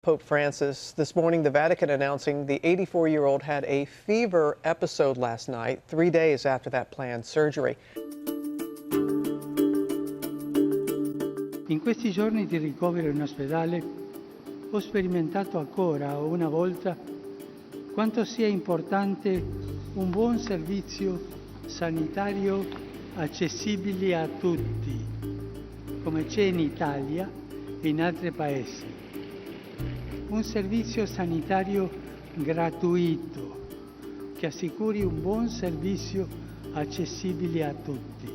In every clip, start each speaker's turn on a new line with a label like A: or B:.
A: Pope Francis. This morning, the Vatican announcing the 84-year-old had a fever episode last night, 3 days after that planned surgery.
B: In questi giorni di ricovero in ospedale ho sperimentato ancora una volta quanto sia importante un buon servizio sanitario accessibile a tutti, come c'è in Italia e in altri paesi. Un servizio sanitario gratuito che assicuri un buon servizio accessibile a tutti.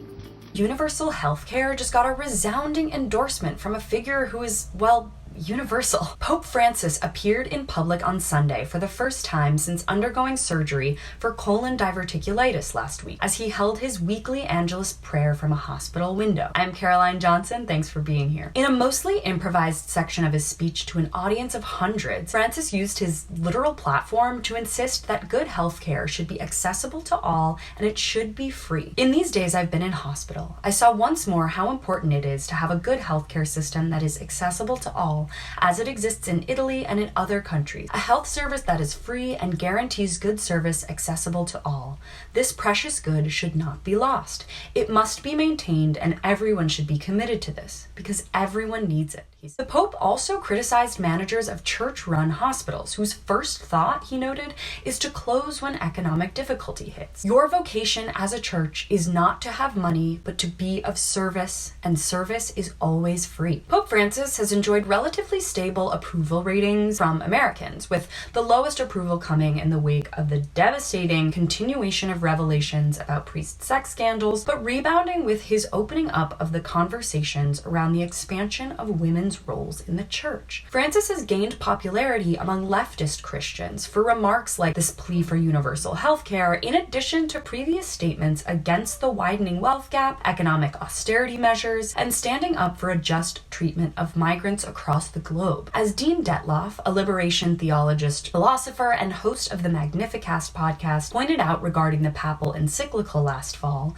C: Universal healthcare just got a resounding endorsement from a figure who is, well, universal. Pope Francis appeared in public on Sunday for the first time since undergoing surgery for colon diverticulitis last week, as he held his weekly Angelus prayer from a hospital window. I'm Caroline Johnson, thanks for being here. In a mostly improvised section of his speech to an audience of hundreds, Francis used his literal platform to insist that good healthcare should be accessible to all and it should be free. In these days I've been in hospital, I saw once more how important it is to have a good healthcare system that is accessible to all, as it exists in Italy and in other countries. A health service that is free and guarantees good service accessible to all. This precious good should not be lost. It must be maintained and everyone should be committed to this, because everyone needs it. The Pope also criticized managers of church-run hospitals, whose first thought, he noted, is to close when economic difficulty hits. Your vocation as a church is not to have money, but to be of service, and service is always free. Pope Francis has enjoyed relatively stable approval ratings from Americans, with the lowest approval coming in the wake of the devastating continuation of revelations about priest sex scandals, but rebounding with his opening up of the conversations around the expansion of women's roles in the church. Francis has gained popularity among leftist Christians for remarks like this plea for universal healthcare, in addition to previous statements against the widening wealth gap, economic austerity measures, and standing up for a just treatment of migrants across the globe. As Dean Detloff, a liberation theologist, philosopher, and host of the Magnificast podcast, pointed out regarding the papal encyclical last fall,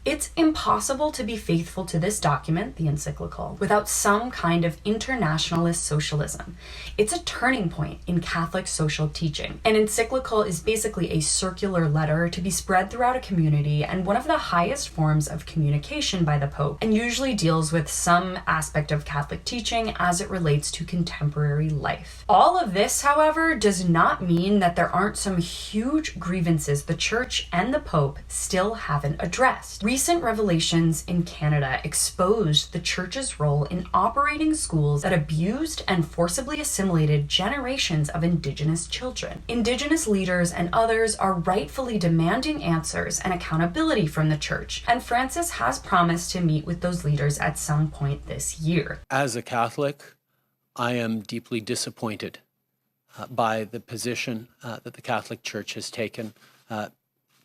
C: it's impossible to be faithful to this document, the encyclical, without some kind of internationalist socialism. It's a turning point in Catholic social teaching. An encyclical is basically a circular letter to be spread throughout a community and one of the highest forms of communication by the Pope, and usually deals with some aspect of Catholic teaching as it relates to contemporary life. All of this, however, does not mean that there aren't some huge grievances the Church and the Pope still haven't addressed. Recent revelations in Canada exposed the Church's role in operating schools that abused and forcibly assimilated generations of Indigenous children. Indigenous leaders and others are rightfully demanding answers and accountability from the Church, and Francis has promised to meet with those leaders at some point this year.
D: As a Catholic, I am deeply disappointed by the position that the Catholic Church has taken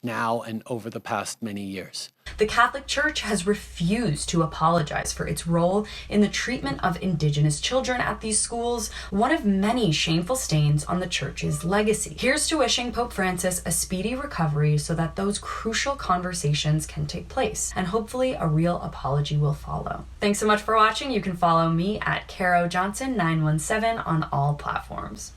D: now and over the past many years.
C: The Catholic Church has refused to apologize for its role in the treatment of Indigenous children at these schools, one of many shameful stains on the Church's legacy. Here's to wishing Pope Francis a speedy recovery so that those crucial conversations can take place, and hopefully a real apology will follow. Thanks so much for watching. You can follow me at Caro Johnson 917 on all platforms.